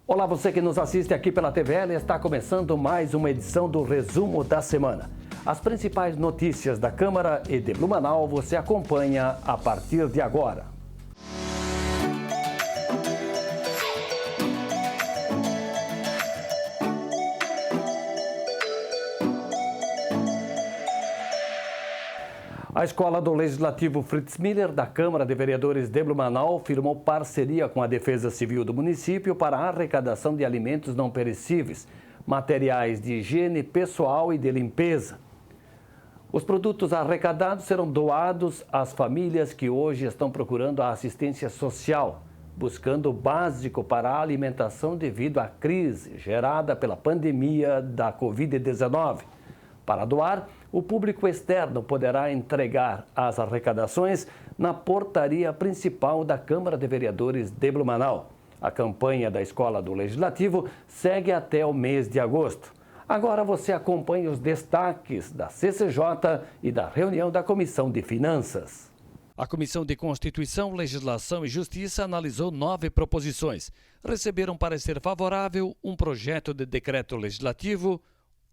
Olá, você que nos assiste aqui pela TVL, está começando mais uma edição do Resumo da Semana. As principais notícias da Câmara e de Blumenau você acompanha a partir de agora. A Escola do Legislativo Fritz Miller, da Câmara de Vereadores de Blumenau, firmou parceria com a Defesa Civil do município para a arrecadação de alimentos não perecíveis, materiais de higiene pessoal e de limpeza. Os produtos arrecadados serão doados às famílias que hoje estão procurando a assistência social, buscando o básico para a alimentação devido à crise gerada pela pandemia da Covid-19. Para doar, o público externo poderá entregar as arrecadações na portaria principal da Câmara de Vereadores de Blumenau. A campanha da Escola do Legislativo segue até o mês de agosto. Agora você acompanha os destaques da CCJ e da reunião da Comissão de Finanças. A Comissão de Constituição, Legislação e Justiça analisou 9 proposições. Receberam parecer favorável um projeto de decreto legislativo,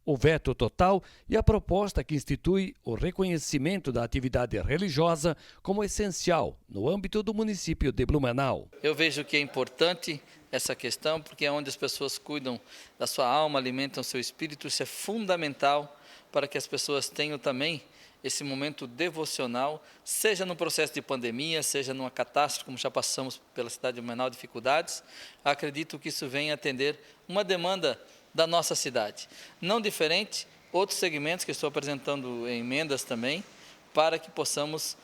o veto total e a proposta que institui o reconhecimento da atividade religiosa como essencial no âmbito do município de Blumenau. Eu vejo que é importante essa questão porque é onde as pessoas cuidam da sua alma, alimentam o seu espírito. Isso é fundamental para que as pessoas tenham também esse momento devocional, seja no processo de pandemia, seja numa catástrofe, como já passamos pela cidade de Blumenau, dificuldades. Acredito que isso venha atender uma demanda da nossa cidade. Não diferente, outros segmentos que estou apresentando em emendas também, para que possamos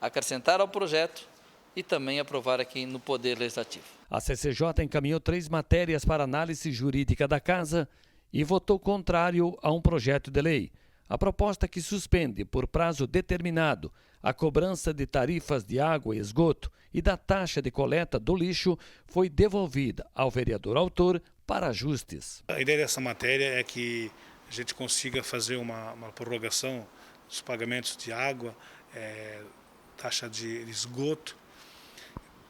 acrescentar ao projeto e também aprovar aqui no Poder Legislativo. A CCJ encaminhou 3 matérias para análise jurídica da Casa e votou contrário a um projeto de lei. A proposta que suspende por prazo determinado a cobrança de tarifas de água e esgoto e da taxa de coleta do lixo foi devolvida ao vereador autor para ajustes. A ideia dessa matéria é que a gente consiga fazer uma prorrogação dos pagamentos de água, taxa de esgoto.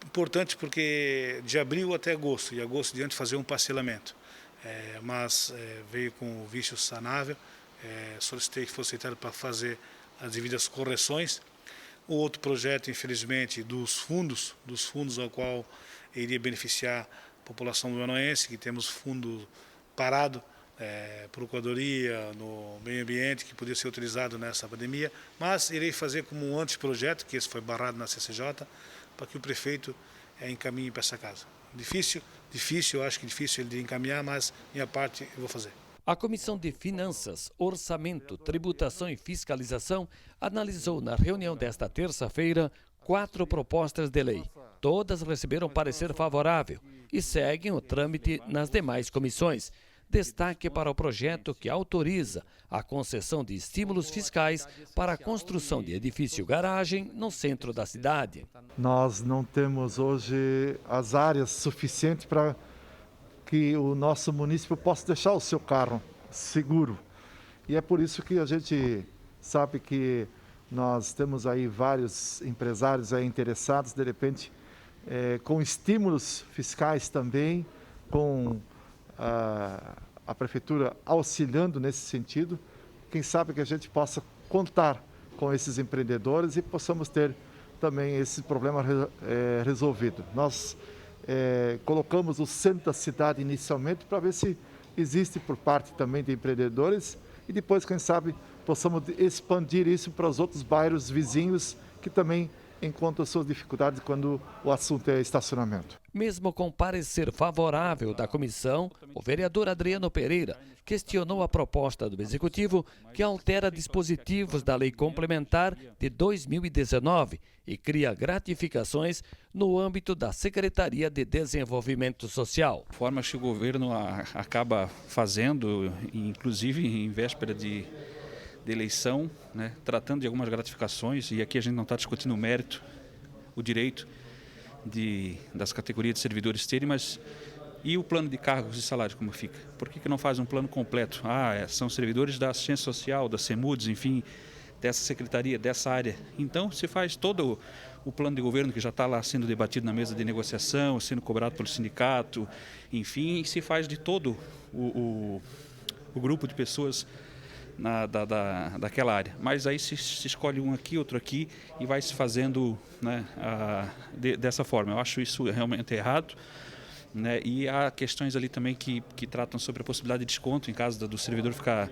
Importante porque de abril até agosto, e agosto diante fazer um parcelamento. Mas veio com o vício sanável, solicitei que fosse aceitado para fazer as devidas correções. O outro projeto, infelizmente, dos fundos ao qual iria beneficiar população blumenauense, que temos fundo parado, procuradoria, no meio ambiente, que podia ser utilizado nessa pandemia, mas irei fazer como um anteprojeto, que esse foi barrado na CCJ, para que o prefeito encaminhe para essa casa. Difícil, eu acho que difícil ele de encaminhar, mas minha parte eu vou fazer. A Comissão de Finanças, Orçamento, Tributação e Fiscalização analisou na reunião desta terça-feira 4 propostas de lei. Todas receberam parecer favorável e seguem o trâmite nas demais comissões. Destaque para o projeto que autoriza a concessão de estímulos fiscais para a construção de edifício-garagem no centro da cidade. Nós não temos hoje as áreas suficientes para que o nosso município possa deixar o seu carro seguro. E é por isso que a gente sabe que nós temos aí vários empresários aí interessados, de repente, com estímulos fiscais também, com a prefeitura auxiliando nesse sentido. Quem sabe que a gente possa contar com esses empreendedores e possamos ter também esse problema resolvido. Nós colocamos o centro da cidade inicialmente para ver se existe por parte também de empreendedores e depois, quem sabe, possamos expandir isso para os outros bairros vizinhos que também encontram suas dificuldades quando o assunto é estacionamento. Mesmo com parecer favorável da comissão, o vereador Adriano Pereira questionou a proposta do Executivo que altera dispositivos da Lei Complementar de 2019 e cria gratificações no âmbito da Secretaria de Desenvolvimento Social. Formas que o governo acaba fazendo, inclusive em véspera de eleição, né, tratando de algumas gratificações, e aqui a gente não está discutindo o mérito, o direito das categorias de servidores terem, mas e o plano de cargos e salário como fica? Por que não faz um plano completo? São servidores da assistência social, da CEMUDES, enfim, dessa secretaria, dessa área. Então, se faz todo o plano de governo que já está lá sendo debatido na mesa de negociação, sendo cobrado pelo sindicato, enfim, se faz de todo o grupo de pessoas daquela área. Mas aí se escolhe um aqui, outro aqui e vai se fazendo, né, dessa forma. Eu acho isso realmente errado. Né? E há questões ali também que tratam sobre a possibilidade de desconto em caso do servidor ficar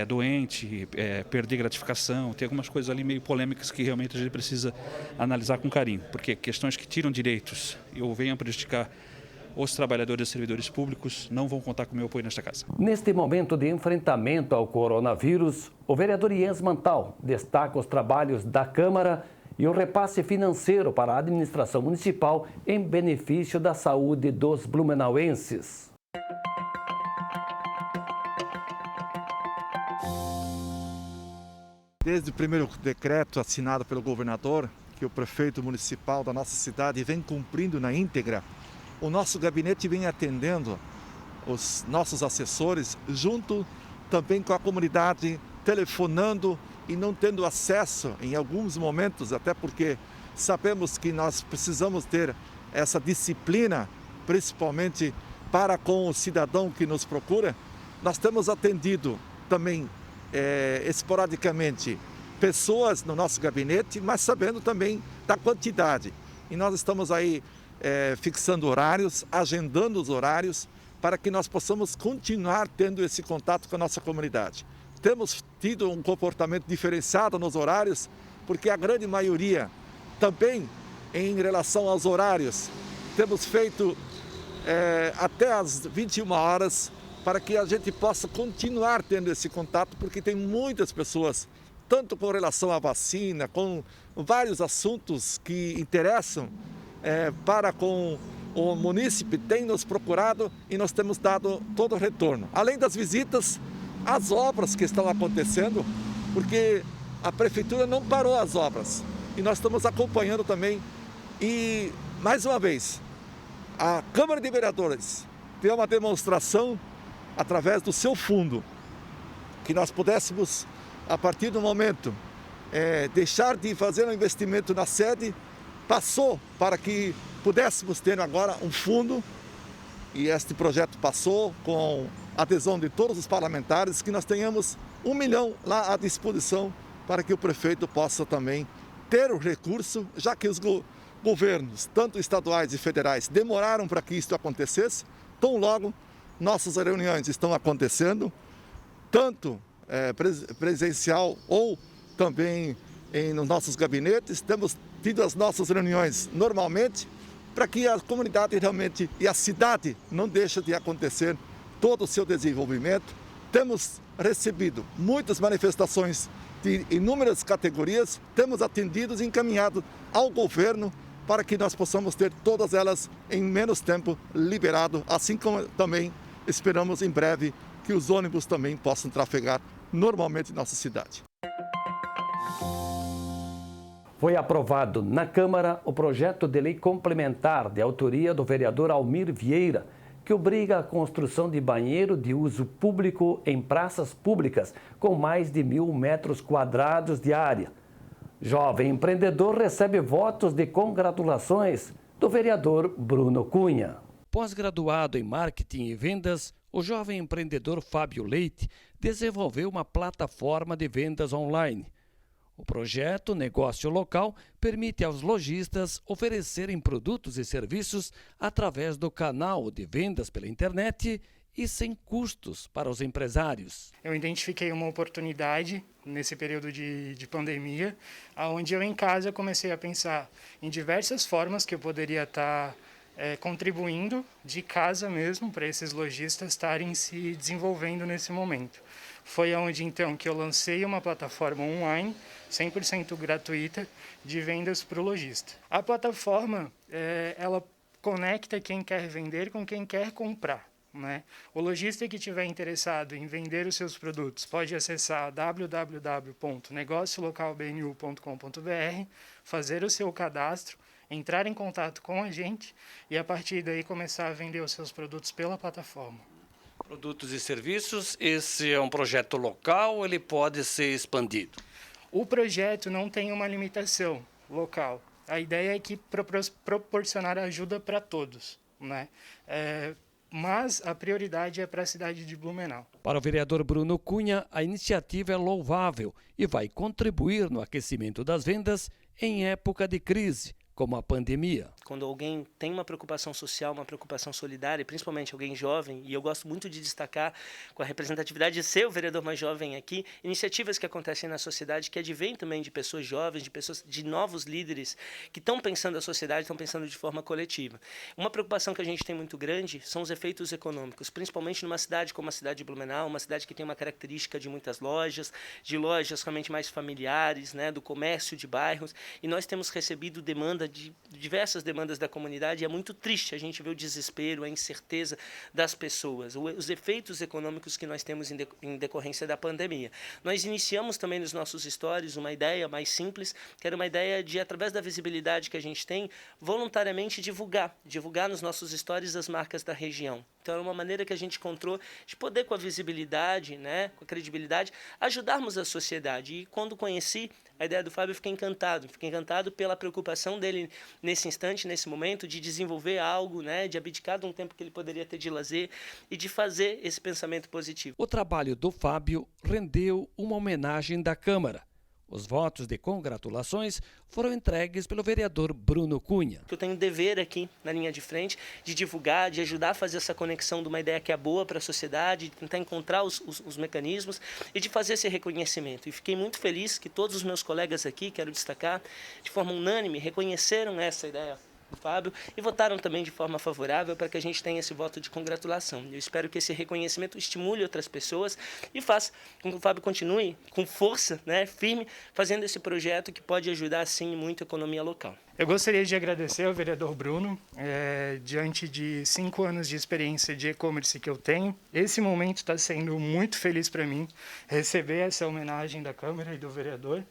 doente, perder gratificação. Tem algumas coisas ali meio polêmicas que realmente a gente precisa analisar com carinho, porque questões que tiram direitos ou venham prejudicar os trabalhadores e servidores públicos não vão contar com o meu apoio nesta casa. Neste momento de enfrentamento ao coronavírus, o vereador Jens Mantal destaca os trabalhos da Câmara e o repasse financeiro para a administração municipal em benefício da saúde dos blumenauenses. Desde o primeiro decreto assinado pelo governador, que o prefeito municipal da nossa cidade vem cumprindo na íntegra, o nosso gabinete vem atendendo os nossos assessores, junto também com a comunidade, telefonando e não tendo acesso em alguns momentos, até porque sabemos que nós precisamos ter essa disciplina, principalmente para com o cidadão que nos procura. Nós temos atendido também esporadicamente pessoas no nosso gabinete, mas sabendo também da quantidade. E nós estamos aí fixando horários, agendando os horários para que nós possamos continuar tendo esse contato com a nossa comunidade. Temos tido um comportamento diferenciado nos horários, porque a grande maioria também em relação aos horários, temos feito até às 21 horas para que a gente possa continuar tendo esse contato, porque tem muitas pessoas, tanto com relação à vacina, com vários assuntos que interessam para com o munícipe, tem nos procurado e nós temos dado todo o retorno. Além das visitas, as obras que estão acontecendo, porque a prefeitura não parou as obras e nós estamos acompanhando também. E, mais uma vez, a Câmara de Vereadores tem uma demonstração através do seu fundo, que nós pudéssemos, a partir do momento, deixar de fazer um investimento na sede, passou para que pudéssemos ter agora um fundo, e este projeto passou com a adesão de todos os parlamentares, que nós tenhamos 1 milhão lá à disposição para que o prefeito possa também ter o recurso, já que os governos, tanto estaduais e federais, demoraram para que isso acontecesse. Tão logo nossas reuniões estão acontecendo, tanto presencial ou também nos nossos gabinetes, temos tido as nossas reuniões normalmente, para que a comunidade realmente e a cidade não deixe de acontecer todo o seu desenvolvimento. Temos recebido muitas manifestações de inúmeras categorias, temos atendido e encaminhado ao governo para que nós possamos ter todas elas em menos tempo liberado, assim como também esperamos em breve que os ônibus também possam trafegar normalmente em nossa cidade. Foi aprovado na Câmara o projeto de lei complementar de autoria do vereador Almir Vieira, que obriga a construção de banheiro de uso público em praças públicas com mais de 1.000 metros quadrados de área. Jovem empreendedor recebe votos de congratulações do vereador Bruno Cunha. Pós-graduado em marketing e vendas, o jovem empreendedor Fábio Leite desenvolveu uma plataforma de vendas online. O projeto Negócio Local permite aos lojistas oferecerem produtos e serviços através do canal de vendas pela internet e sem custos para os empresários. Eu identifiquei uma oportunidade nesse período de pandemia, onde eu em casa comecei a pensar em diversas formas que eu poderia estar contribuindo de casa mesmo para esses lojistas estarem se desenvolvendo nesse momento. Foi onde então que eu lancei uma plataforma online 100% gratuita de vendas para o lojista. A plataforma ela conecta quem quer vender com quem quer comprar, né? O lojista que estiver interessado em vender os seus produtos pode acessar www.negociolocalbnu.com.br, fazer o seu cadastro, entrar em contato com a gente e a partir daí começar a vender os seus produtos pela plataforma. Produtos e serviços, esse é um projeto local ou ele pode ser expandido? O projeto não tem uma limitação local. A ideia é que proporcionar ajuda para todos, né? Mas a prioridade é para a cidade de Blumenau. Para o vereador Bruno Cunha, a iniciativa é louvável e vai contribuir no aquecimento das vendas em época de crise, como a pandemia. Quando alguém tem uma preocupação social, uma preocupação solidária, principalmente alguém jovem, e eu gosto muito de destacar, com a representatividade de ser o vereador mais jovem aqui, iniciativas que acontecem na sociedade que advêm também de pessoas jovens, de novos líderes que estão pensando a sociedade, estão pensando de forma coletiva. Uma preocupação que a gente tem muito grande são os efeitos econômicos, principalmente numa cidade como a cidade de Blumenau, uma cidade que tem uma característica de muitas lojas, de lojas realmente mais familiares, né, do comércio de bairros, e nós temos recebido diversas demandas da comunidade, e é muito triste a gente ver o desespero, a incerteza das pessoas, os efeitos econômicos que nós temos em decorrência da pandemia. Nós iniciamos também nos nossos stories uma ideia mais simples, que era uma ideia de, através da visibilidade que a gente tem, voluntariamente divulgar nos nossos stories as marcas da região. Então, era uma maneira que a gente encontrou de poder, com a visibilidade, né, com a credibilidade, ajudarmos a sociedade. E quando conheci a ideia do Fábio, eu fiquei encantado pela preocupação dele nesse instante, nesse momento, de desenvolver algo, né, de abdicar de um tempo que ele poderia ter de lazer e de fazer esse pensamento positivo. O trabalho do Fábio rendeu uma homenagem da Câmara. Os votos de congratulações foram entregues pelo vereador Bruno Cunha. Eu tenho um dever aqui na linha de frente de divulgar, de ajudar a fazer essa conexão de uma ideia que é boa para a sociedade, de tentar encontrar os mecanismos e de fazer esse reconhecimento. E fiquei muito feliz que todos os meus colegas aqui, quero destacar, de forma unânime, reconheceram essa ideia do Fábio e votaram também de forma favorável para que a gente tenha esse voto de congratulação. Eu espero que esse reconhecimento estimule outras pessoas e faça com que o Fábio continue com força, né, firme, fazendo esse projeto que pode ajudar, sim, muito a economia local. Eu gostaria de agradecer ao vereador Bruno, diante de 5 anos de experiência de e-commerce que eu tenho. Esse momento está sendo muito feliz para mim, receber essa homenagem da Câmara e do vereador,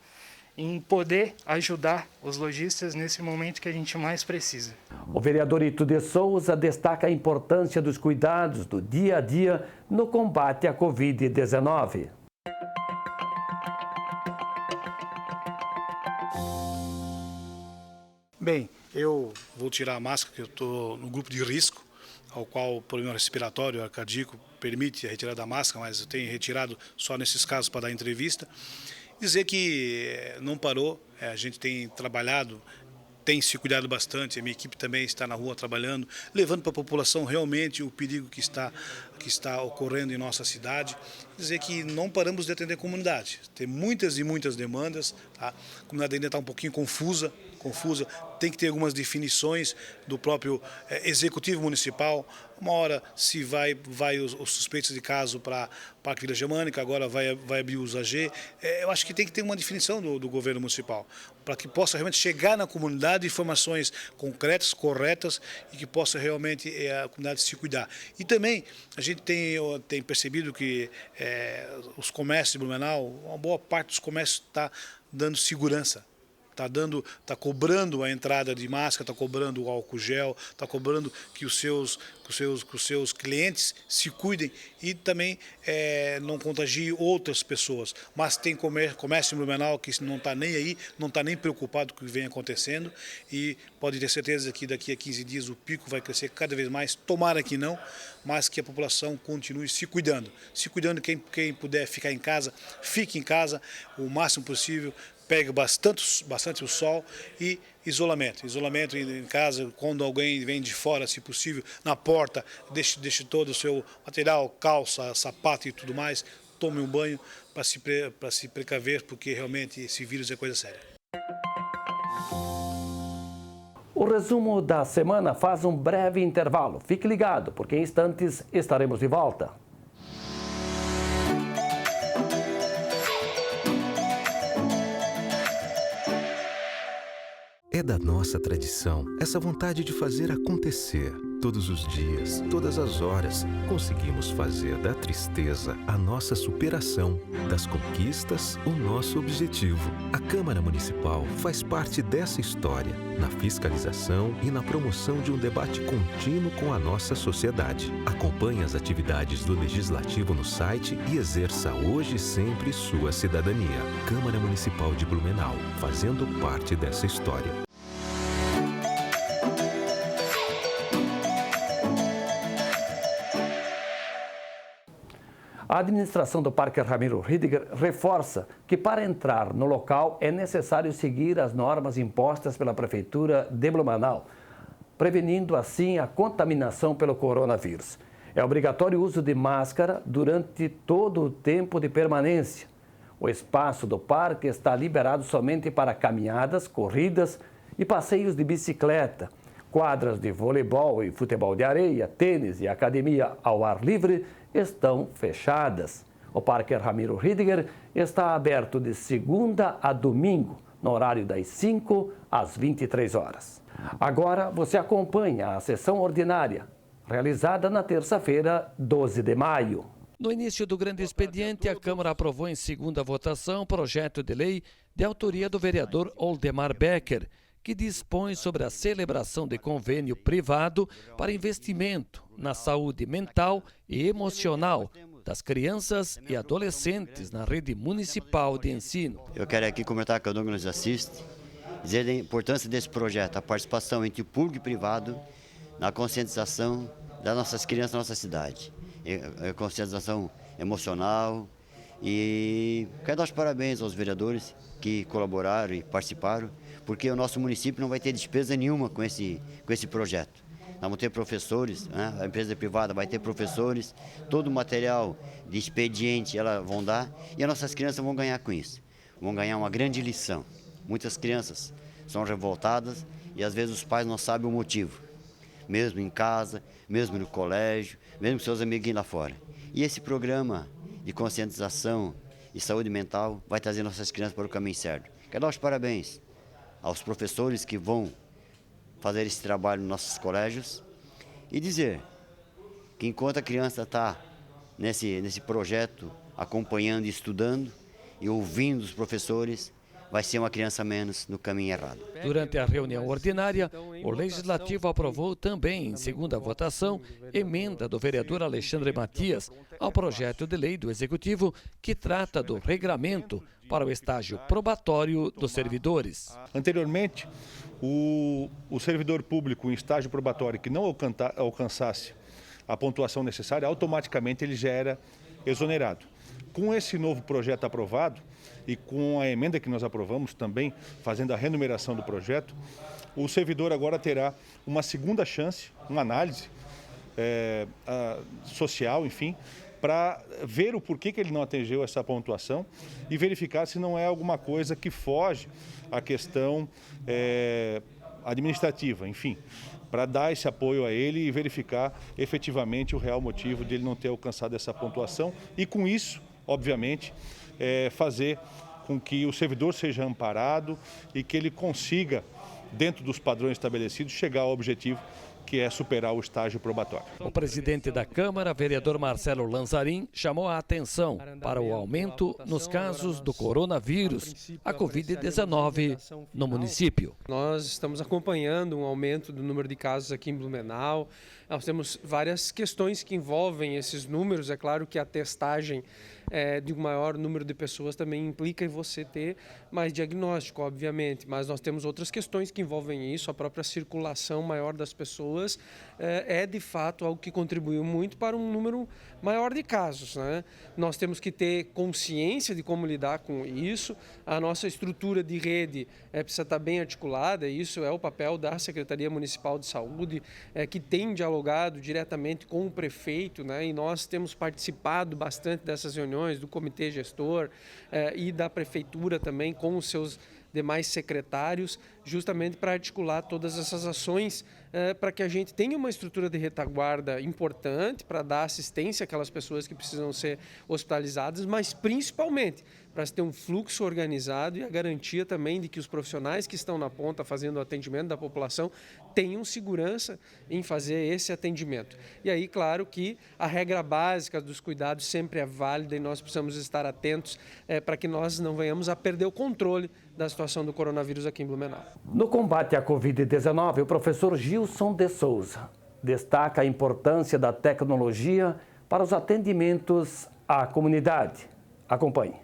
em poder ajudar os lojistas nesse momento que a gente mais precisa. O vereador Ito de Souza destaca a importância dos cuidados do dia a dia no combate à Covid-19. Bem, eu vou tirar a máscara, porque eu estou no grupo de risco, ao qual o problema respiratório, cardíaco, permite a retirada da máscara, mas eu tenho retirado só nesses casos para dar entrevista. Dizer que não parou, a gente tem trabalhado, tem se cuidado bastante, a minha equipe também está na rua trabalhando, levando para a população realmente o perigo que está ocorrendo em nossa cidade. Dizer que não paramos de atender a comunidade, tem muitas e muitas demandas, tá? A comunidade ainda está um pouquinho confusa, tem que ter algumas definições do próprio executivo municipal. Uma hora se vai os suspeitos de caso para a Vila Germânica, agora vai abrir os AG. Eu acho que tem que ter uma definição do governo municipal, para que possa realmente chegar na comunidade informações concretas, corretas, e que possa realmente a comunidade se cuidar. E também a gente tem percebido que os comércios de Blumenau, uma boa parte dos comércios está dando segurança. Está cobrando a entrada de máscara, está cobrando o álcool gel, está cobrando que os seus clientes se cuidem e também não contagiem outras pessoas. Mas tem comércio em Blumenau que não está nem aí, não está nem preocupado com o que vem acontecendo, e pode ter certeza que daqui a 15 dias o pico vai crescer cada vez mais, tomara que não, mas que a população continue se cuidando. Quem puder ficar em casa, fique em casa o máximo possível. Pegue bastante o sol e isolamento em casa. Quando alguém vem de fora, se possível, na porta, deixe todo o seu material, calça, sapato e tudo mais, tome um banho para se precaver, porque realmente esse vírus é coisa séria. O resumo da semana faz um breve intervalo. Fique ligado, porque em instantes estaremos de volta. É da nossa tradição essa vontade de fazer acontecer. Todos os dias, todas as horas, conseguimos fazer da tristeza a nossa superação, das conquistas o nosso objetivo. A Câmara Municipal faz parte dessa história, na fiscalização e na promoção de um debate contínuo com a nossa sociedade. Acompanhe as atividades do Legislativo no site e exerça hoje e sempre sua cidadania. Câmara Municipal de Blumenau, fazendo parte dessa história. A administração do Parque Ramiro Ridiger reforça que para entrar no local é necessário seguir as normas impostas pela Prefeitura de Blumenau, prevenindo assim a contaminação pelo coronavírus. É obrigatório o uso de máscara durante todo o tempo de permanência. O espaço do parque está liberado somente para caminhadas, corridas e passeios de bicicleta. Quadras de voleibol e futebol de areia, tênis e academia ao ar livre estão fechadas. O Parque Ramiro Ridiger está aberto de segunda a domingo, no horário das 5 às 23 horas. Agora você acompanha a sessão ordinária, realizada na terça-feira, 12 de maio. No início do grande expediente, a Câmara aprovou em segunda votação o projeto de lei de autoria do vereador Oldemar Becker, que dispõe sobre a celebração de convênio privado para investimento na saúde mental e emocional das crianças e adolescentes na rede municipal de ensino. Eu quero aqui comentar com o que nos assiste, dizer a importância desse projeto, a participação entre o público e o privado na conscientização das nossas crianças na nossa cidade. A conscientização emocional e quero dar os parabéns aos vereadores que colaboraram e participaram, porque o nosso município não vai ter despesa nenhuma com esse projeto. Nós vamos ter professores, né? A empresa privada vai ter professores, todo o material de expediente elas vão dar e as nossas crianças vão ganhar com isso. Vão ganhar uma grande lição. Muitas crianças são revoltadas e às vezes os pais não sabem o motivo, mesmo em casa, mesmo no colégio, mesmo com seus amiguinhos lá fora. E esse programa de conscientização e saúde mental vai trazer nossas crianças para o caminho certo. Quero dar os parabéns aos professores que vão fazer esse trabalho nos nossos colégios e dizer que enquanto a criança está nesse projeto, acompanhando e estudando e ouvindo os professores, vai ser uma criança menos no caminho errado. Durante a reunião ordinária, o Legislativo aprovou também, em segunda votação, emenda do vereador Alexandre Matias ao projeto de lei do Executivo que trata do regramento para o estágio probatório dos servidores. Anteriormente, o servidor público em estágio probatório que não alcançasse a pontuação necessária, automaticamente ele já era exonerado. Com esse novo projeto aprovado e com a emenda que nós aprovamos também, fazendo a renumeração do projeto, o servidor agora terá uma segunda chance, uma análise social, enfim, para ver o porquê que ele não atingiu essa pontuação e verificar se não é alguma coisa que foge à questão administrativa, enfim, para dar esse apoio a ele e verificar efetivamente o real motivo de ele não ter alcançado essa pontuação e com isso, obviamente, fazer com que o servidor seja amparado e que ele consiga, dentro dos padrões estabelecidos, chegar ao objetivo que é superar o estágio probatório. O presidente da Câmara, vereador Marcelo Lanzarin, chamou a atenção para o aumento nos casos do coronavírus, a Covid-19, no município. Nós estamos acompanhando um aumento do número de casos aqui em Blumenau. Nós temos várias questões que envolvem esses números. É claro que a testagem de um maior número de pessoas também implica em você ter mais diagnóstico, obviamente, mas nós temos outras questões que envolvem isso. A própria circulação maior das pessoas é de fato algo que contribuiu muito para um número maior de casos, né? Nós temos que ter consciência de como lidar com isso. A nossa estrutura de rede precisa estar bem articulada, e isso é o papel da Secretaria Municipal de Saúde, que tem dialogado diretamente com o prefeito, né? E nós temos participado bastante dessas reuniões do comitê gestor e da prefeitura também com os seus demais secretários, justamente para articular todas essas ações para que a gente tenha uma estrutura de retaguarda importante para dar assistência àquelas pessoas que precisam ser hospitalizadas, mas principalmente para se ter um fluxo organizado e a garantia também de que os profissionais que estão na ponta fazendo o atendimento da população tenham segurança em fazer esse atendimento. E aí, claro que a regra básica dos cuidados sempre é válida e nós precisamos estar atentos para que nós não venhamos a perder o controle da situação do coronavírus aqui em Blumenau. No combate à Covid-19, o professor Gilson de Souza destaca a importância da tecnologia para os atendimentos à comunidade. Acompanhe.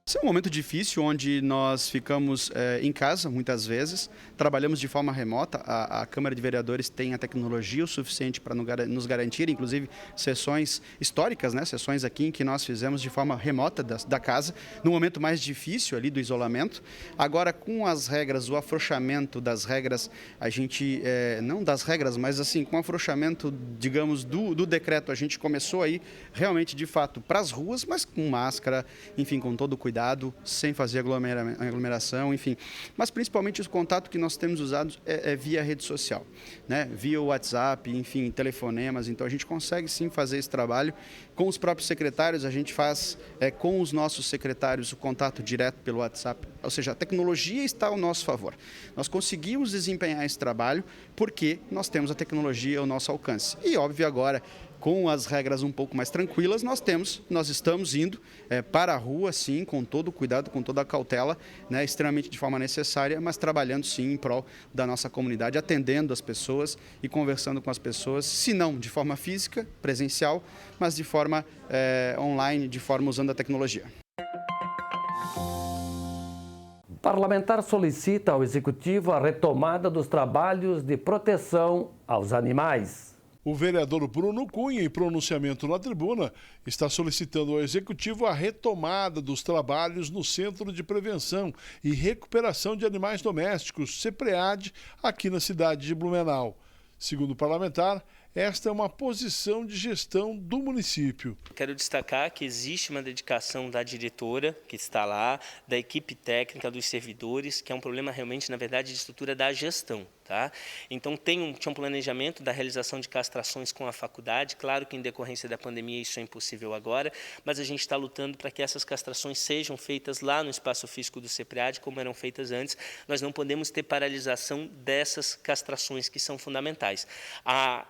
Esse é um momento difícil onde nós ficamos em casa muitas vezes, trabalhamos de forma remota, a Câmara de Vereadores tem a tecnologia o suficiente para nos garantir, inclusive sessões históricas, né? Sessões aqui em que nós fizemos de forma remota da casa, no momento mais difícil ali do isolamento. Agora com as regras, o afrouxamento das regras, a gente, não das regras, mas assim, com o afrouxamento, digamos, do decreto, a gente começou aí realmente de fato para as ruas, mas com máscara, enfim, com todo o cuidado, sem fazer aglomeração, enfim. Mas principalmente o contato que nós temos usado é via rede social, né? Via WhatsApp, enfim, telefonemas. Então a gente consegue sim fazer esse trabalho. Com os próprios secretários, a gente faz com os nossos secretários o contato direto pelo WhatsApp. Ou seja, a tecnologia está ao nosso favor. Nós conseguimos desempenhar esse trabalho porque nós temos a tecnologia ao nosso alcance. E óbvio agora, com as regras um pouco mais tranquilas, nós estamos indo para a rua, sim, com todo o cuidado, com toda a cautela, né, extremamente de forma necessária, mas trabalhando, sim, em prol da nossa comunidade, atendendo as pessoas e conversando com as pessoas, se não de forma física, presencial, mas de forma online, de forma usando a tecnologia. Parlamentar solicita ao Executivo a retomada dos trabalhos de proteção aos animais. O vereador Bruno Cunha, em pronunciamento na tribuna, está solicitando ao Executivo a retomada dos trabalhos no Centro de Prevenção e Recuperação de Animais Domésticos, CEPREAD, aqui na cidade de Blumenau. Segundo o parlamentar, esta é uma posição de gestão do município. Quero destacar que existe uma dedicação da diretora que está lá, da equipe técnica, dos servidores, que é um problema realmente, na verdade, de estrutura da gestão. Tá? Então tinha um planejamento da realização de castrações com a faculdade, claro que em decorrência da pandemia isso é impossível agora, mas a gente está lutando para que essas castrações sejam feitas lá no espaço físico do CEPREAD, como eram feitas antes. Nós não podemos ter paralisação dessas castrações que são fundamentais. A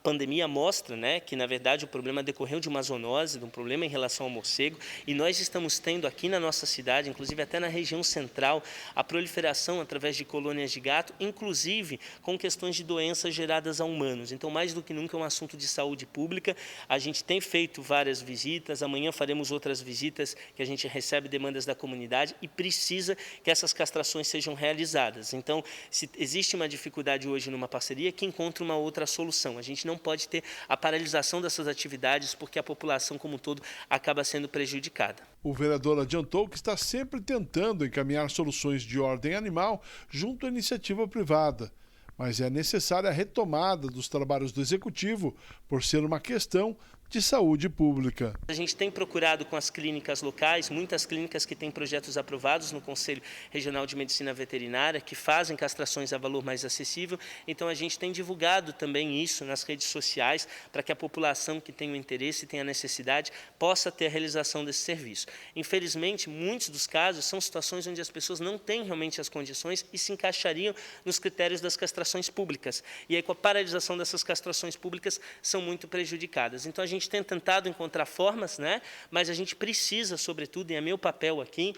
pandemia mostra, né, que, na verdade, o problema decorreu de uma zoonose, de um problema em relação ao morcego, e nós estamos tendo aqui na nossa cidade, inclusive até na região central, a proliferação através de colônias de gato, inclusive com questões de doenças geradas a humanos. Então, mais do que nunca, é um assunto de saúde pública. A gente tem feito várias visitas, amanhã faremos outras visitas que a gente recebe demandas da comunidade e precisa que essas castrações sejam realizadas. Então, se existe uma dificuldade hoje numa parceria, que encontra uma outra solução. A gente não pode ter a paralisação dessas atividades porque a população como um todo acaba sendo prejudicada. O vereador adiantou que está sempre tentando encaminhar soluções de ordem animal junto à iniciativa privada, mas é necessária a retomada dos trabalhos do Executivo por ser uma questão de saúde pública. A gente tem procurado com as clínicas locais, muitas clínicas que têm projetos aprovados no Conselho Regional de Medicina Veterinária, que fazem castrações a valor mais acessível. Então a gente tem divulgado também isso nas redes sociais, para que a população que tem o interesse e tem a necessidade possa ter a realização desse serviço. Infelizmente, muitos dos casos são situações onde as pessoas não têm realmente as condições e se encaixariam nos critérios das castrações públicas. E aí, com a paralisação dessas castrações públicas, são muito prejudicadas. Então a gente tem tentado encontrar formas, né? Mas a gente precisa, sobretudo, e é meu papel aqui,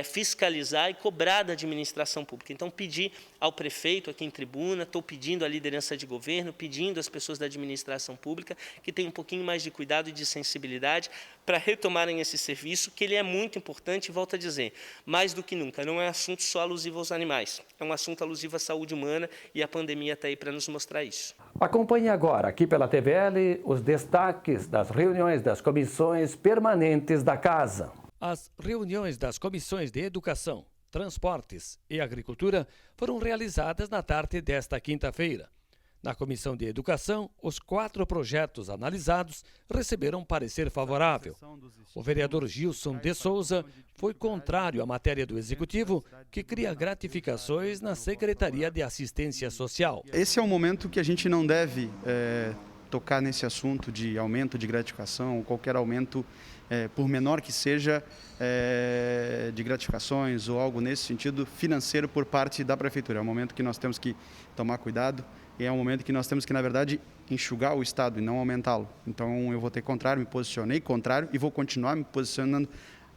fiscalizar e cobrar da administração pública. Então, pedir ao prefeito aqui em tribuna, estou pedindo à liderança de governo, pedindo às pessoas da administração pública que tenham um pouquinho mais de cuidado e de sensibilidade para retomarem esse serviço, que ele é muito importante, e volto a dizer, mais do que nunca, não é assunto só alusivo aos animais, é um assunto alusivo à saúde humana e a pandemia está aí para nos mostrar isso. Acompanhe agora, aqui pela TVL, os destaques das reuniões das comissões permanentes da Casa. As reuniões das comissões de Educação, Transportes e Agricultura foram realizadas na tarde desta quinta-feira. Na Comissão de Educação, os 4 projetos analisados receberam parecer favorável. O vereador Gilson de Souza foi contrário à matéria do Executivo, que cria gratificações na Secretaria de Assistência Social. Esse é um momento que a gente não deve tocar nesse assunto de aumento de gratificação, ou qualquer aumento, por menor que seja, de gratificações ou algo nesse sentido financeiro por parte da Prefeitura. É um momento que nós temos que tomar cuidado e é um momento que nós temos que, na verdade, enxugar o Estado e não aumentá-lo. Então, eu vou ter contrário, me posicionei contrário e vou continuar me posicionando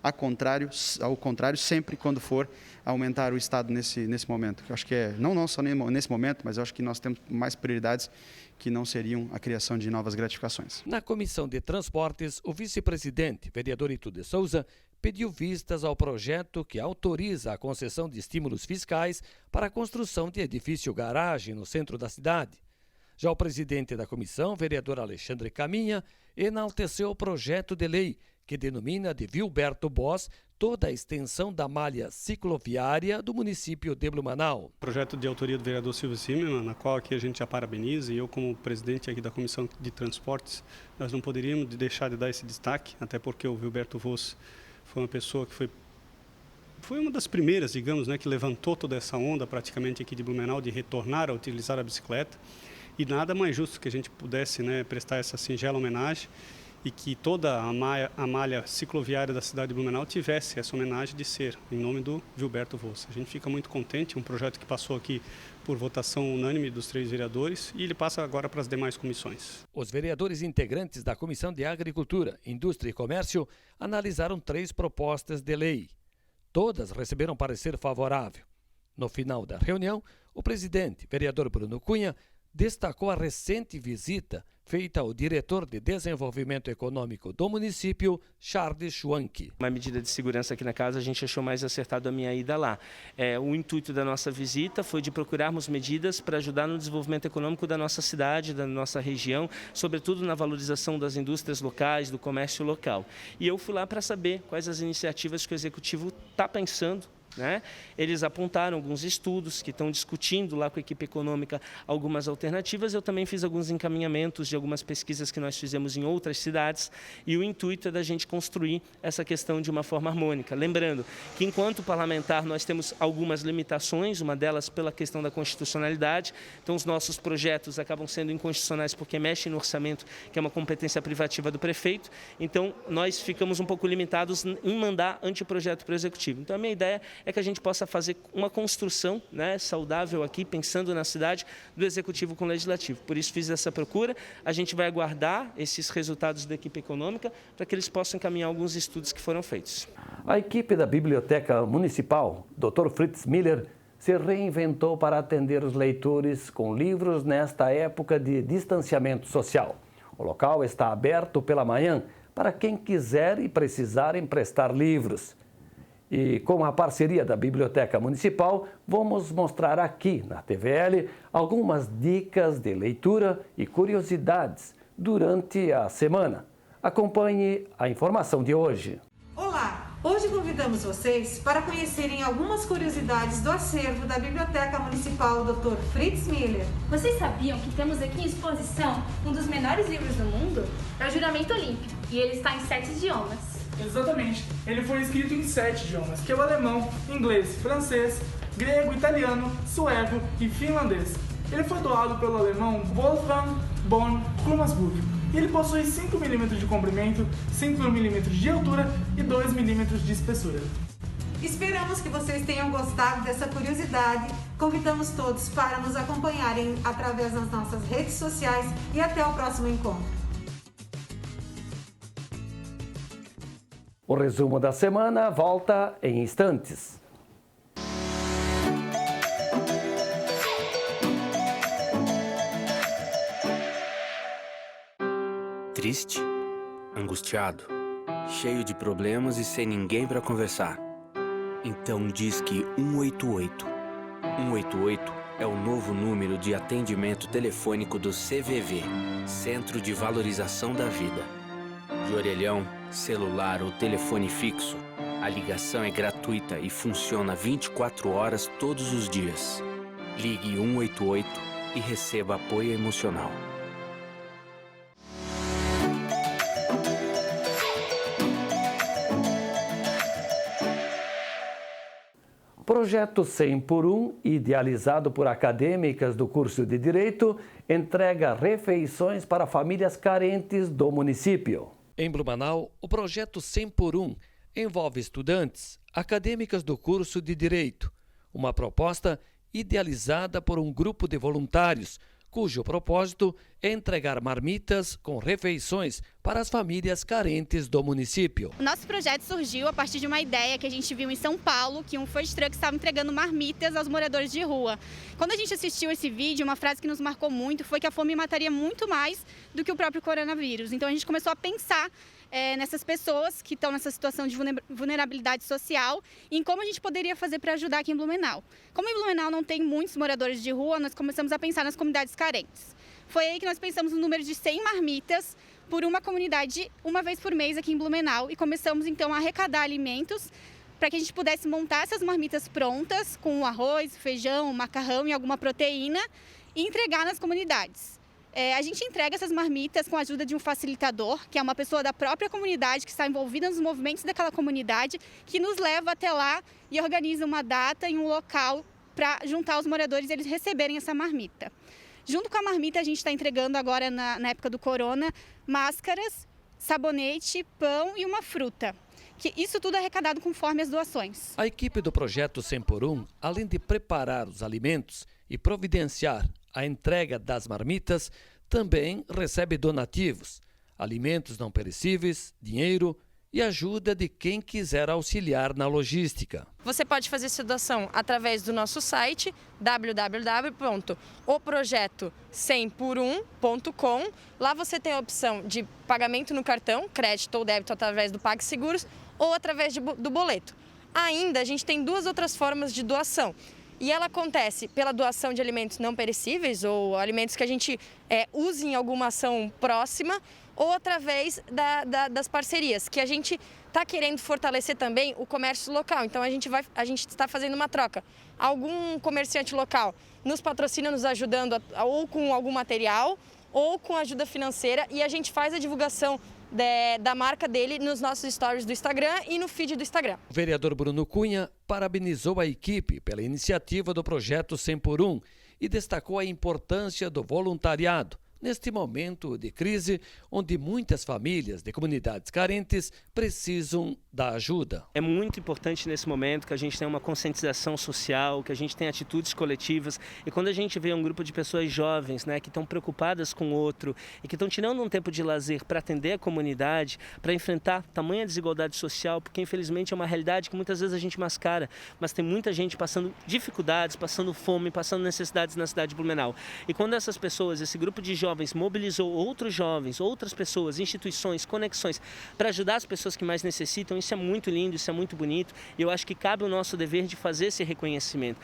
ao contrário sempre quando for aumentar o Estado nesse momento. Eu acho que não só nesse momento, mas eu acho que nós temos mais prioridades que não seriam a criação de novas gratificações. Na Comissão de Transportes, o vice-presidente, vereador Itu de Souza, pediu vistas ao projeto que autoriza a concessão de estímulos fiscais para a construção de edifício-garagem no centro da cidade. Já o presidente da comissão, vereador Alexandre Caminha, enalteceu o projeto de lei que denomina de Vilberto Boss toda a extensão da malha cicloviária do município de Blumenau. Projeto de autoria do vereador Silvio Zimmermann, na qual aqui a gente já parabeniza, e eu como presidente aqui da Comissão de Transportes, nós não poderíamos deixar de dar esse destaque, até porque o Vilberto Boss foi uma pessoa que foi uma das primeiras, digamos, que levantou toda essa onda praticamente aqui de Blumenau de retornar a utilizar a bicicleta, e nada mais justo que a gente pudesse prestar essa singela homenagem e que toda a malha cicloviária da cidade de Blumenau tivesse essa homenagem de ser em nome do Vilberto Voss. A gente fica muito contente, um projeto que passou aqui por votação unânime dos 3 vereadores e ele passa agora para as demais comissões. Os vereadores integrantes da Comissão de Agricultura, Indústria e Comércio analisaram 3 propostas de lei. Todas receberam parecer favorável. No final da reunião, o presidente, vereador Bruno Cunha, destacou a recente visita feita ao diretor de desenvolvimento econômico do município, Charles Schwank. Uma medida de segurança aqui na casa, a gente achou mais acertado a minha ida lá. O intuito da nossa visita foi de procurarmos medidas para ajudar no desenvolvimento econômico da nossa cidade, da nossa região, sobretudo na valorização das indústrias locais, do comércio local. E eu fui lá para saber quais as iniciativas que o Executivo está pensando. Eles apontaram alguns estudos que estão discutindo lá com a equipe econômica algumas alternativas. Eu também fiz alguns encaminhamentos de algumas pesquisas que nós fizemos em outras cidades e o intuito é da gente construir essa questão de uma forma harmônica. Lembrando que enquanto parlamentar nós temos algumas limitações, uma delas pela questão da constitucionalidade, então os nossos projetos acabam sendo inconstitucionais porque mexem no orçamento, que é uma competência privativa do prefeito, então nós ficamos um pouco limitados em mandar anteprojeto para o Executivo. Então a minha ideia é que a gente possa fazer uma construção saudável aqui, pensando na cidade, do Executivo com o Legislativo. Por isso fiz essa procura, a gente vai aguardar esses resultados da equipe econômica para que eles possam encaminhar alguns estudos que foram feitos. A equipe da Biblioteca Municipal, Dr. Fritz Miller, se reinventou para atender os leitores com livros nesta época de distanciamento social. O local está aberto pela manhã para quem quiser e precisar emprestar livros. E com a parceria da Biblioteca Municipal, vamos mostrar aqui na TVL algumas dicas de leitura e curiosidades durante a semana. Acompanhe a informação de hoje. Olá! Hoje convidamos vocês para conhecerem algumas curiosidades do acervo da Biblioteca Municipal Dr. Fritz Miller. Vocês sabiam que temos aqui em exposição um dos menores livros do mundo? É o Juramento Olímpico e ele está em 7 idiomas. Exatamente, ele foi escrito em 7 idiomas, que é o alemão, inglês, francês, grego, italiano, sueco e finlandês. Ele foi doado pelo alemão Wolfgang von Kummersburg e ele possui 5 mm de comprimento, 5 mm de altura e 2 mm de espessura. Esperamos que vocês tenham gostado dessa curiosidade. Convidamos todos para nos acompanharem através das nossas redes sociais e até o próximo encontro. O resumo da semana volta em instantes. Triste, angustiado, cheio de problemas e sem ninguém para conversar. Então Disque 188. 188 é o novo número de atendimento telefônico do CVV, Centro de Valorização da Vida. De orelhão, celular ou telefone fixo, a ligação é gratuita e funciona 24 horas todos os dias. Ligue 188 e receba apoio emocional. O projeto 100 por 1, idealizado por acadêmicas do curso de Direito, entrega refeições para famílias carentes do município. Em Blumenau, o projeto 100 por 1 envolve estudantes, acadêmicas do curso de Direito, uma proposta idealizada por um grupo de voluntários, cujo propósito é entregar marmitas com refeições para as famílias carentes do município. O nosso projeto surgiu a partir de uma ideia que a gente viu em São Paulo, que um food truck estava entregando marmitas aos moradores de rua. Quando a gente assistiu esse vídeo, uma frase que nos marcou muito foi que a fome mataria muito mais do que o próprio coronavírus. Então a gente começou a pensar nessas pessoas que estão nessa situação de vulnerabilidade social e em como a gente poderia fazer para ajudar aqui em Blumenau. Como em Blumenau não tem muitos moradores de rua, nós começamos a pensar nas comunidades carentes. Foi aí que nós pensamos no número de 100 marmitas por uma comunidade uma vez por mês aqui em Blumenau e começamos então a arrecadar alimentos para que a gente pudesse montar essas marmitas prontas com arroz, feijão, macarrão e alguma proteína e entregar nas comunidades. A gente entrega essas marmitas com a ajuda de um facilitador, que é uma pessoa da própria comunidade, que está envolvida nos movimentos daquela comunidade, que nos leva até lá e organiza uma data e um local para juntar os moradores e eles receberem essa marmita. Junto com a marmita, a gente está entregando agora, na época do corona, máscaras, sabonete, pão e uma fruta. Isso tudo é arrecadado conforme as doações. A equipe do projeto 100 por 1, além de preparar os alimentos e providenciar a entrega das marmitas, também recebe donativos, alimentos não perecíveis, dinheiro e ajuda de quem quiser auxiliar na logística. Você pode fazer sua doação através do nosso site www.oprojeto100por1.com. Lá você tem a opção de pagamento no cartão, crédito ou débito através do PagSeguros ou através do boleto. Ainda a gente tem duas outras formas de doação. E ela acontece pela doação de alimentos não perecíveis ou alimentos que a gente use em alguma ação próxima ou através das parcerias, que a gente está querendo fortalecer também o comércio local. Então a gente está fazendo uma troca. Algum comerciante local nos patrocina, nos ajudando ou com algum material ou com ajuda financeira e a gente faz a divulgação da marca dele nos nossos stories do Instagram e no feed do Instagram. O vereador Bruno Cunha parabenizou a equipe pela iniciativa do projeto 100 por 1 e destacou a importância do voluntariado neste momento de crise, onde muitas famílias de comunidades carentes precisam da ajuda. É muito importante nesse momento que a gente tenha uma conscientização social, que a gente tenha atitudes coletivas e quando a gente vê um grupo de pessoas jovens, que estão preocupadas com o outro e que estão tirando um tempo de lazer para atender a comunidade, para enfrentar tamanha desigualdade social, porque infelizmente é uma realidade que muitas vezes a gente mascara, mas tem muita gente passando dificuldades, passando fome, passando necessidades na cidade de Blumenau. E quando essas pessoas, esse grupo de jovens mobilizou outros jovens, outras pessoas, instituições, conexões para ajudar as pessoas que mais necessitam, isso é muito lindo, isso é muito bonito e eu acho que cabe o nosso dever de fazer esse reconhecimento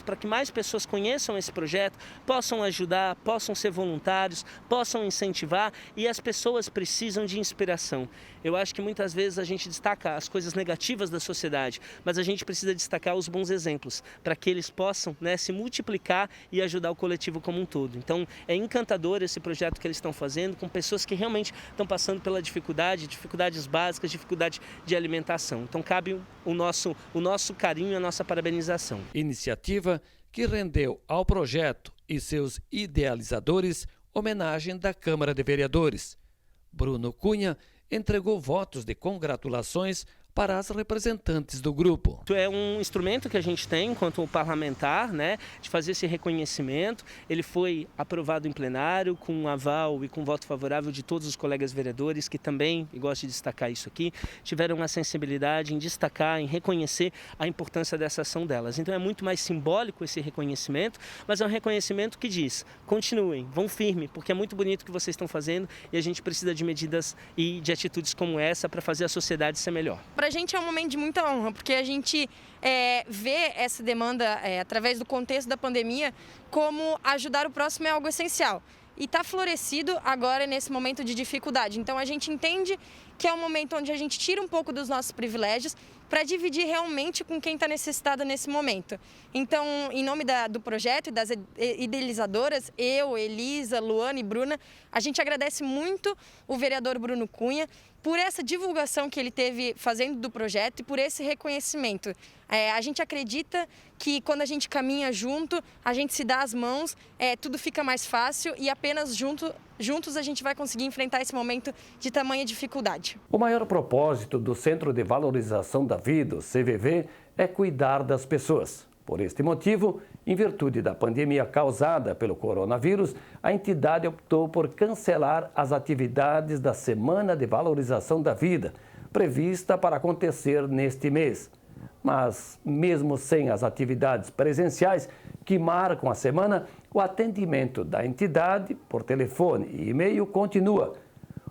para que mais pessoas conheçam esse projeto, possam ajudar, possam ser voluntários, possam incentivar e as pessoas precisam de inspiração. Eu acho que muitas vezes a gente destaca as coisas negativas da sociedade, mas a gente precisa destacar os bons exemplos para que eles possam se multiplicar e ajudar o coletivo como um todo. Então é encantador esse projeto que eles estão fazendo com pessoas que realmente estão passando pela dificuldades básicas, dificuldade de alimentação. Então cabe o nosso carinho e a nossa parabenização. Iniciativa que rendeu ao projeto e seus idealizadores homenagem da Câmara de Vereadores. Bruno Cunha entregou votos de congratulações para as representantes do grupo. É um instrumento que a gente tem enquanto parlamentar, de fazer esse reconhecimento. Ele foi aprovado em plenário com um aval e com voto favorável de todos os colegas vereadores que também, e gosto de destacar isso aqui, tiveram uma sensibilidade em destacar, em reconhecer a importância dessa ação delas. Então é muito mais simbólico esse reconhecimento, mas é um reconhecimento que diz, continuem, vão firme, porque é muito bonito o que vocês estão fazendo e a gente precisa de medidas e de atitudes como essa para fazer a sociedade ser melhor. Para a gente é um momento de muita honra, porque a gente vê essa demanda, através do contexto da pandemia, como ajudar o próximo é algo essencial. E está florescido agora nesse momento de dificuldade. Então a gente entende que é um momento onde a gente tira um pouco dos nossos privilégios para dividir realmente com quem está necessitado nesse momento. Então, em nome do projeto e das idealizadoras, eu, Elisa, Luana e Bruna, a gente agradece muito o vereador Bruno Cunha por essa divulgação que ele teve fazendo do projeto e por esse reconhecimento. A gente acredita que quando a gente caminha junto, a gente se dá as mãos, tudo fica mais fácil e apenas juntos a gente vai conseguir enfrentar esse momento de tamanha dificuldade. O maior propósito do Centro de Valorização da Vida, o CVV, é cuidar das pessoas. Por este motivo, em virtude da pandemia causada pelo coronavírus, a entidade optou por cancelar as atividades da Semana de Valorização da Vida, prevista para acontecer neste mês. Mas, mesmo sem as atividades presenciais que marcam a semana, o atendimento da entidade por telefone e e-mail continua.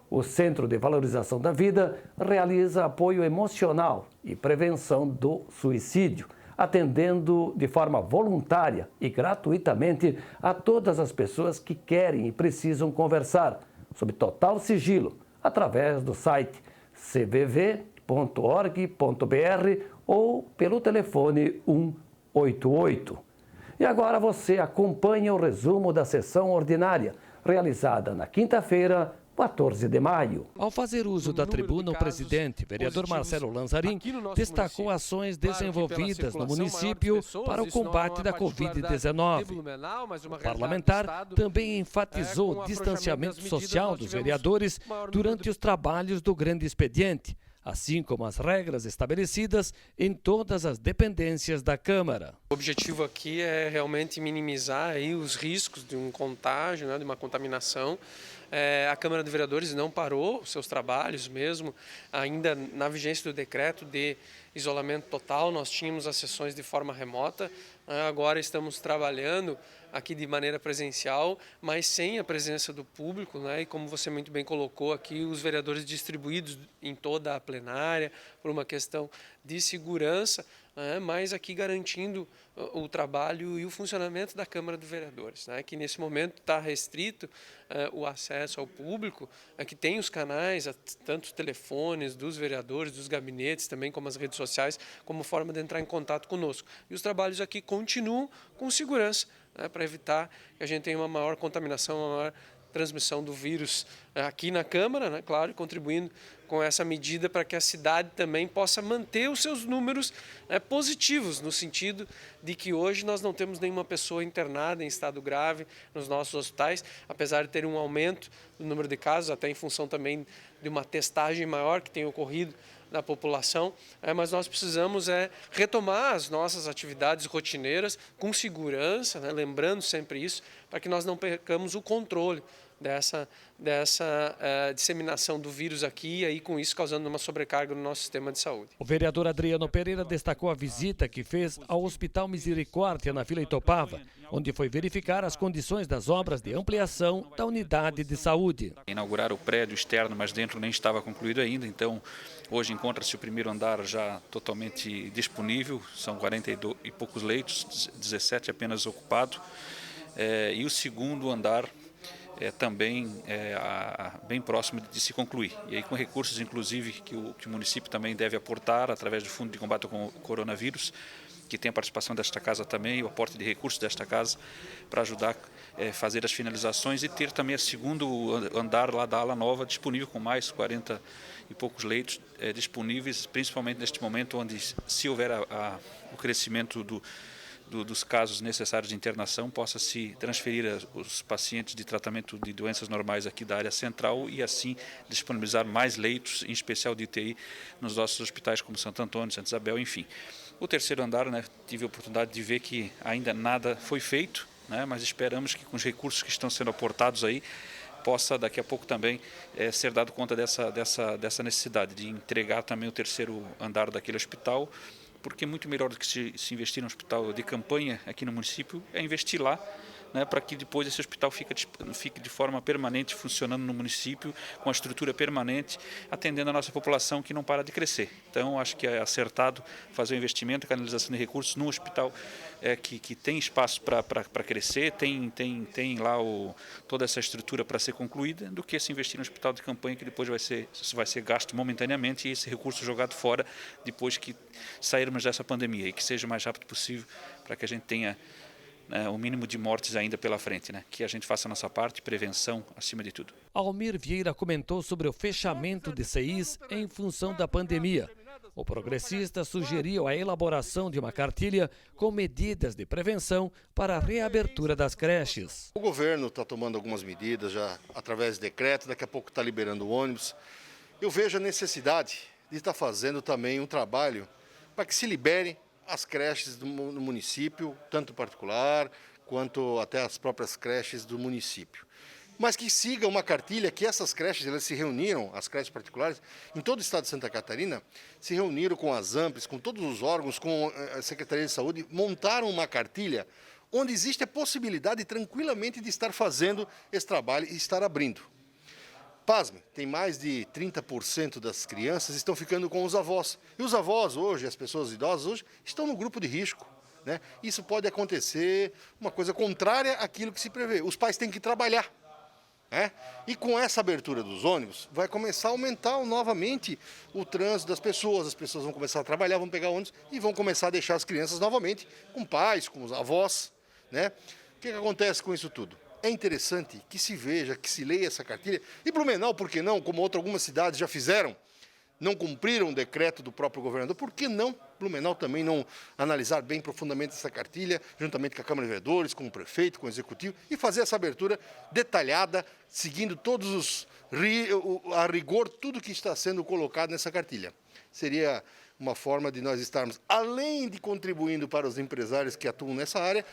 O Centro de Valorização da Vida realiza apoio emocional e prevenção do suicídio, atendendo de forma voluntária e gratuitamente a todas as pessoas que querem e precisam conversar, sob total sigilo, através do site cvv.org.br ou pelo telefone 188. E agora você acompanha o resumo da sessão ordinária, realizada na quinta-feira, 14 de maio. Ao fazer uso da tribuna, o presidente, vereador Marcelo Lanzarin, destacou ações desenvolvidas no município para o combate da Covid-19. O parlamentar também enfatizou o distanciamento social dos vereadores durante os trabalhos do grande expediente, assim como as regras estabelecidas em todas as dependências da Câmara. O objetivo aqui é realmente minimizar aí os riscos de um contágio, de uma contaminação. A Câmara de Vereadores não parou os seus trabalhos mesmo, ainda na vigência do decreto de isolamento total, nós tínhamos as sessões de forma remota, agora estamos trabalhando aqui de maneira presencial, mas sem a presença do público, e como você muito bem colocou aqui, os vereadores distribuídos em toda a plenária, por uma questão de segurança, mas aqui garantindo o trabalho e o funcionamento da Câmara de Vereadores, que nesse momento está restrito o acesso ao público, que tem os canais, tanto os telefones dos vereadores, dos gabinetes, também como as redes sociais, como forma de entrar em contato conosco. E os trabalhos aqui continuam com segurança, para evitar que a gente tenha uma maior contaminação, uma maior transmissão do vírus aqui na Câmara, claro, contribuindo com essa medida para que a cidade também possa manter os seus números positivos, no sentido de que hoje nós não temos nenhuma pessoa internada em estado grave nos nossos hospitais, apesar de ter um aumento do número de casos, até em função também de uma testagem maior que tem ocorrido na população, mas nós precisamos retomar as nossas atividades rotineiras com segurança, lembrando sempre isso, para que nós não percamos o controle dessa disseminação do vírus aqui e aí com isso causando uma sobrecarga no nosso sistema de saúde. O vereador Adriano Pereira destacou a visita que fez ao Hospital Misericórdia na Vila Itopava, onde foi verificar as condições das obras de ampliação da unidade de saúde. Inaugurar o prédio externo, mas dentro nem estava concluído ainda, então hoje encontra-se o primeiro andar já totalmente disponível, são 40 e poucos leitos, 17 apenas ocupado, e o segundo andar também bem próximo de se concluir. E aí com recursos, inclusive, que o município também deve aportar através do Fundo de Combate ao Coronavírus, que tem a participação desta casa também, o aporte de recursos desta casa, para ajudar a fazer as finalizações e ter também o segundo andar lá da ala nova disponível com mais 40 e poucos leitos disponíveis, principalmente neste momento onde, se houver o crescimento dos casos necessários de internação, possa se transferir os pacientes de tratamento de doenças normais aqui da área central e assim disponibilizar mais leitos, em especial de UTI, nos nossos hospitais como Santo Antônio, Santa Isabel, enfim. O terceiro andar, tive a oportunidade de ver que ainda nada foi feito, mas esperamos que com os recursos que estão sendo aportados aí, possa daqui a pouco também ser dado conta dessa necessidade de entregar também o terceiro andar daquele hospital, porque muito melhor do que se investir no hospital de campanha aqui no município é investir lá, né, para que depois esse hospital fique de forma permanente funcionando no município, com a estrutura permanente, atendendo a nossa população que não para de crescer. Então, acho que é acertado fazer o investimento, a canalização de recursos num hospital que tem espaço para crescer, tem lá toda essa estrutura para ser concluída, do que se investir no hospital de campanha, que depois vai ser gasto momentaneamente e esse recurso jogado fora depois que sairmos dessa pandemia, e que seja o mais rápido possível para que a gente tenha o mínimo de mortes ainda pela frente, né? Que a gente faça a nossa parte, prevenção acima de tudo. Almir Vieira comentou sobre o fechamento de CIs em função da pandemia. O progressista sugeriu a elaboração de uma cartilha com medidas de prevenção para a reabertura das creches. O governo está tomando algumas medidas já através de decreto, daqui a pouco está liberando o ônibus. Eu vejo a necessidade de estar fazendo também um trabalho para que se liberem as creches no município, tanto particular quanto até as próprias creches do município. Mas que siga uma cartilha que essas creches, elas se reuniram, as creches particulares, em todo o estado de Santa Catarina, se reuniram com as AMPs, com todos os órgãos, com a Secretaria de Saúde, montaram uma cartilha onde existe a possibilidade tranquilamente de estar fazendo esse trabalho e estar abrindo. Pasme, tem mais de 30% das crianças estão ficando com os avós. E os avós hoje, as pessoas idosas hoje, estão no grupo de risco, né? Isso pode acontecer, uma coisa contrária àquilo que se prevê. Os pais têm que trabalhar. E com essa abertura dos ônibus, vai começar a aumentar novamente o trânsito das pessoas. As pessoas vão começar a trabalhar, vão pegar ônibus e vão começar a deixar as crianças novamente com pais, com os avós, né? O que acontece com isso tudo? É interessante que se veja, que se leia essa cartilha. E Blumenau, por que não? Como algumas cidades já fizeram, não cumpriram o decreto do próprio governador, por que não Blumenau também não analisar bem profundamente essa cartilha, juntamente com a Câmara de Vereadores, com o prefeito, com o executivo, e fazer essa abertura detalhada, seguindo a rigor tudo que está sendo colocado nessa cartilha. Seria uma forma de nós estarmos, além de contribuindo para os empresários que atuam nessa área,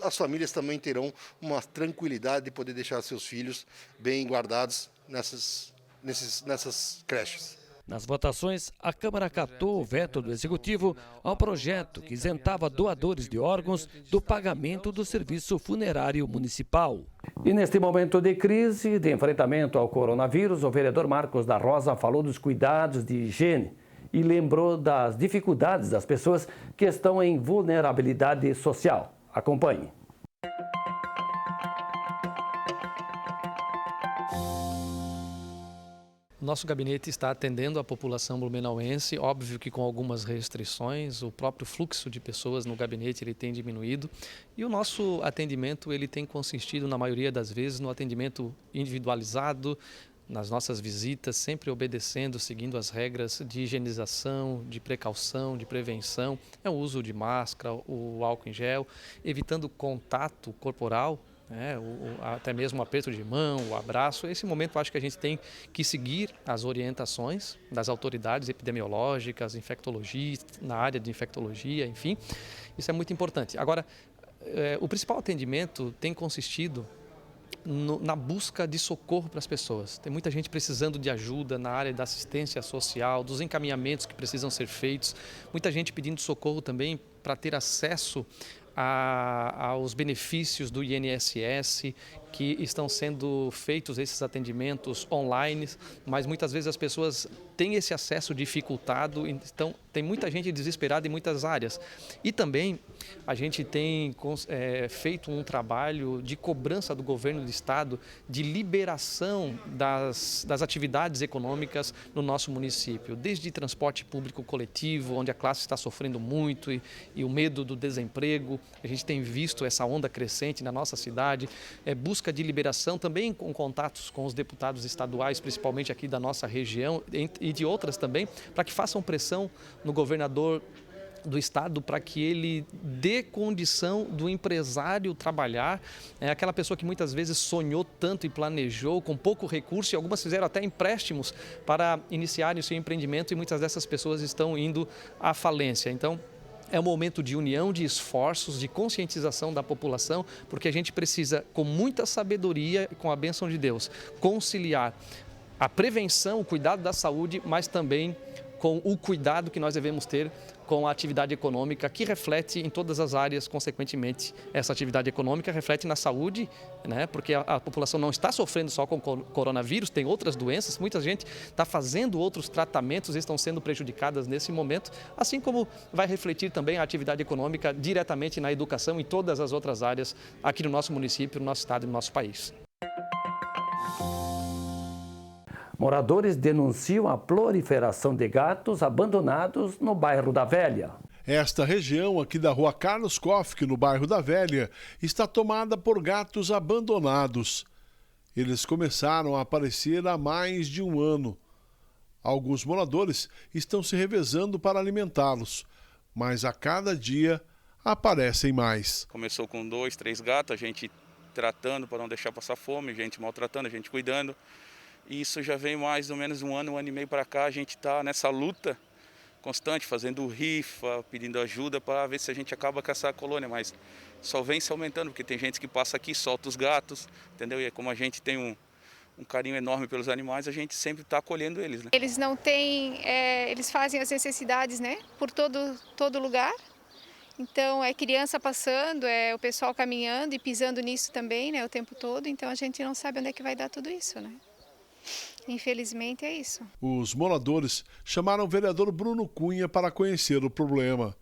as famílias também terão uma tranquilidade de poder deixar seus filhos bem guardados nessas creches. Nas votações, a Câmara acatou o veto do Executivo ao projeto que isentava doadores de órgãos do pagamento do serviço funerário municipal. E neste momento de crise, de enfrentamento ao coronavírus, o vereador Marcos da Rosa falou dos cuidados de higiene e lembrou das dificuldades das pessoas que estão em vulnerabilidade social. Acompanhe. Nosso gabinete está atendendo a população blumenauense, óbvio que com algumas restrições, o próprio fluxo de pessoas no gabinete ele tem diminuído e o nosso atendimento ele tem consistido na maioria das vezes no atendimento individualizado, nas nossas visitas, sempre obedecendo, seguindo as regras de higienização, de precaução, de prevenção, o uso de máscara, o álcool em gel, evitando contato corporal, até mesmo o aperto de mão, o abraço. Nesse momento, acho que a gente tem que seguir as orientações das autoridades epidemiológicas, infectologistas, na área de infectologia, enfim. Isso é muito importante. Agora, o principal atendimento tem consistido na busca de socorro para as pessoas. Tem muita gente precisando de ajuda na área da assistência social, dos encaminhamentos que precisam ser feitos, muita gente pedindo socorro também para ter acesso aos benefícios do INSS, que estão sendo feitos esses atendimentos online, mas muitas vezes as pessoas têm esse acesso dificultado, então tem muita gente desesperada em muitas áreas. E também a gente tem feito um trabalho de cobrança do governo do estado de liberação das atividades econômicas no nosso município, desde transporte público coletivo, onde a classe está sofrendo muito e o medo do desemprego. A gente tem visto essa onda crescente na nossa cidade, busca de liberação também com contatos com os deputados estaduais, principalmente aqui da nossa região e de outras também, para que façam pressão no governador do estado para que ele dê condição do empresário trabalhar, aquela pessoa que muitas vezes sonhou tanto e planejou com pouco recurso e algumas fizeram até empréstimos para iniciarem o seu empreendimento e muitas dessas pessoas estão indo à falência. Então, é um momento de união, de esforços, de conscientização da população, porque a gente precisa, com muita sabedoria e com a bênção de Deus, conciliar a prevenção, o cuidado da saúde, mas também com o cuidado que nós devemos ter com a atividade econômica, que reflete em todas as áreas, consequentemente, essa atividade econômica reflete na saúde, né? Porque a população não está sofrendo só com o coronavírus, tem outras doenças, muita gente está fazendo outros tratamentos e estão sendo prejudicadas nesse momento, assim como vai refletir também a atividade econômica diretamente na educação e todas as outras áreas aqui no nosso município, no nosso estado e no nosso país. Moradores denunciam a proliferação de gatos abandonados no bairro da Velha. Esta região aqui da rua Carlos Koffk, no bairro da Velha, está tomada por gatos abandonados. Eles começaram a aparecer há mais de um ano. Alguns moradores estão se revezando para alimentá-los, mas a cada dia aparecem mais. Começou com 2, 3 gatos, a gente tratando para não deixar passar fome, a gente maltratando, a gente cuidando. E isso já vem mais ou menos um ano e meio para cá, a gente está nessa luta constante, fazendo rifa, pedindo ajuda para ver se a gente acaba com essa colônia, mas só vem se aumentando, porque tem gente que passa aqui, solta os gatos, entendeu? E como a gente tem um carinho enorme pelos animais, a gente sempre está acolhendo eles, né? Eles não têm, eles fazem as necessidades, né, por todo lugar. Então é criança passando, é o pessoal caminhando e pisando nisso também, né, o tempo todo. Então a gente não sabe onde é que vai dar tudo isso, né? Infelizmente é isso. Os moradores chamaram o vereador Bruno Cunha para conhecer o problema.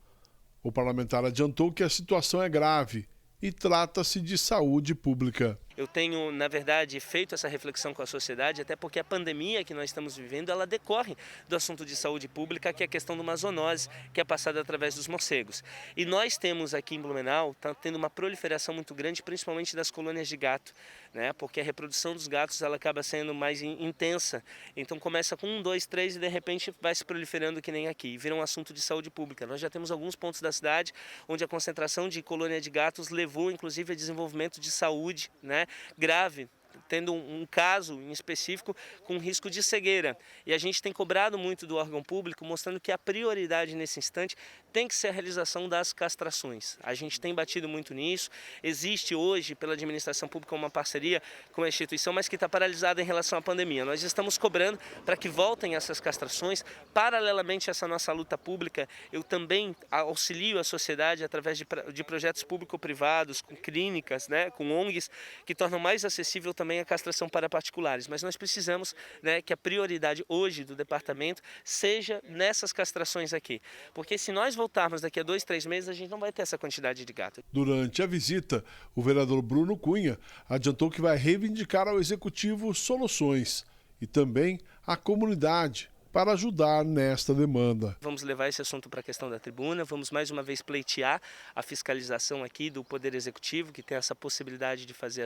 O parlamentar adiantou que a situação é grave e trata-se de saúde pública. Eu tenho, na verdade, feito essa reflexão com a sociedade, até porque a pandemia que nós estamos vivendo, ela decorre do assunto de saúde pública, que é a questão de uma zoonose, que é passada através dos morcegos. E nós temos aqui em Blumenau, tá tendo uma proliferação muito grande, principalmente das colônias de gato, né? Porque a reprodução dos gatos, ela acaba sendo mais intensa. Então começa com 1, 2, 3 e de repente vai se proliferando que nem aqui. E vira um assunto de saúde pública. Nós já temos alguns pontos da cidade onde a concentração de colônia de gatos levou, inclusive, a desenvolvimento de saúde, né, grave, tendo um caso em específico com risco de cegueira. E a gente tem cobrado muito do órgão público, mostrando que a prioridade nesse instante tem que ser a realização das castrações. A gente tem batido muito nisso. Existe hoje, pela administração pública, uma parceria com a instituição, mas que está paralisada em relação à pandemia. Nós estamos cobrando para que voltem essas castrações. Paralelamente a essa nossa luta pública, eu também auxilio a sociedade através de projetos público-privados, com clínicas, né, com ONGs, que tornam mais acessível também a castração para particulares, mas nós precisamos, né, que a prioridade hoje do departamento seja nessas castrações aqui, porque se nós voltarmos daqui a 2, 3 meses, a gente não vai ter essa quantidade de gato. Durante a visita, o vereador Bruno Cunha adiantou que vai reivindicar ao executivo soluções e também à comunidade para ajudar nesta demanda. Vamos levar esse assunto para a questão da tribuna, vamos mais uma vez pleitear a fiscalização aqui do Poder Executivo, que tem essa possibilidade de fazer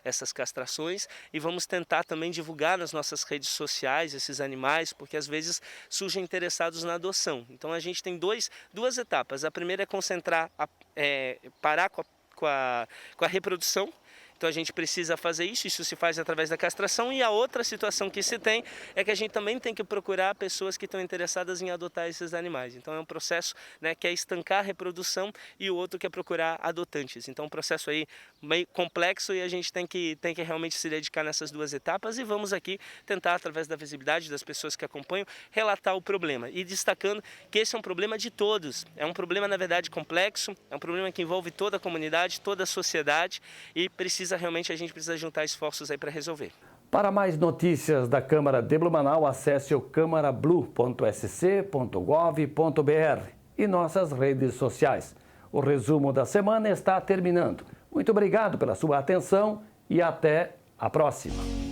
essas castrações, e vamos tentar também divulgar nas nossas redes sociais esses animais, porque às vezes surgem interessados na adoção. Então a gente tem duas etapas. A primeira é concentrar, parar com a reprodução. Então a gente precisa fazer isso se faz através da castração, e a outra situação que se tem é que a gente também tem que procurar pessoas que estão interessadas em adotar esses animais. Então é um processo, né, que é estancar a reprodução, e o outro que é procurar adotantes. Então é um processo aí meio complexo, e a gente tem que realmente se dedicar nessas duas etapas, e vamos aqui tentar, através da visibilidade das pessoas que acompanham, relatar o problema. E destacando que esse é um problema de todos, é um problema na verdade complexo, é um problema que envolve toda a comunidade, toda a sociedade, e a gente precisa juntar esforços aí para resolver. Para mais notícias da Câmara de Blumenau, acesse o câmarablu.sc.gov.br e nossas redes sociais. O resumo da semana está terminando. Muito obrigado pela sua atenção e até a próxima.